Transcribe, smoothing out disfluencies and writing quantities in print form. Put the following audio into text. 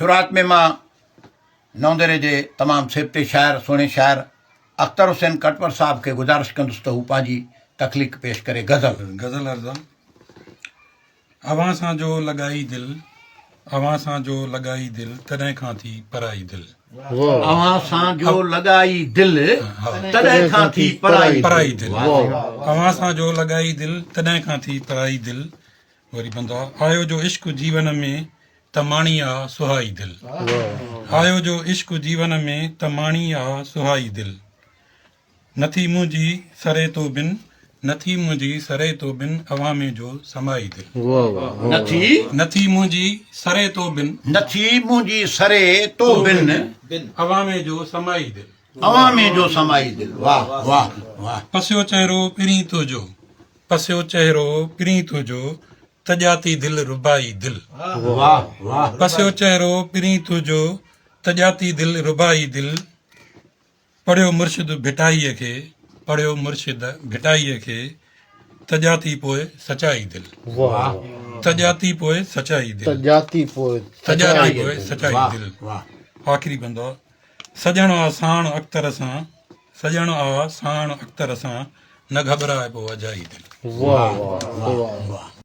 शुरुआत में मां नौंदेरे जे तमामु सिबते शाइर सुहिणे शाइर अख्तर हुसैन कटवर साहब खे गुज़ारिश कंदुसि त हू पंहिंजी तख़लीक़ पेश करे गज़ल अर्ज़ा अवां सां जो लॻाई दिलि अवां सां जो लॻाई दिलि तॾहिं खां थी पराई दिलि अवां सां जो लॻाई दिलि तॾहिं खां थी पराई दिलि अवां सां जो लॻाई दिलि तॾहिं खां थी पराई दिलि वरी बंदा आयो जो इश्क जीवन में त माणी आ सुहाई दिलि आयो जो इश्क जीवन में त माणी आ सुहाई दिलि नथी मुंहिंजी सरे तो बिन नथी मुंहिंजी सरे तो बिन अवां में जो समाई दिलि नथी मुंहिंजी सरे तो बिन नथी मुंहिंजी सरे तो बिन अवां में जो समाई दिलि अवां में जो समाई दिलि वाह वाह वाह पसियो चहिरो पिरी तुंहिंजो पसियो चहिरो पिरी तुंहिंजो तजाती दिलि रुबाई दिलि वाह वाह पसियो चहिरो पिरी तुंहिंजो तजाती दिलि रुबाई दिलि पढ़ियो मुर्शिद भिटाईअ खे पढ़ियो मुर्शिद भिटाईअ खे तजाती पोइ सचाई दिलि तजाती पोइ सचाई दिलि तजाती पोइ सचाई दिलि आख़िरी बंदो सजण आ साण अख्तर सां सजण आ साण अख्तर सां न घबराए पोइ अजाई दिलि वाह वाह वाह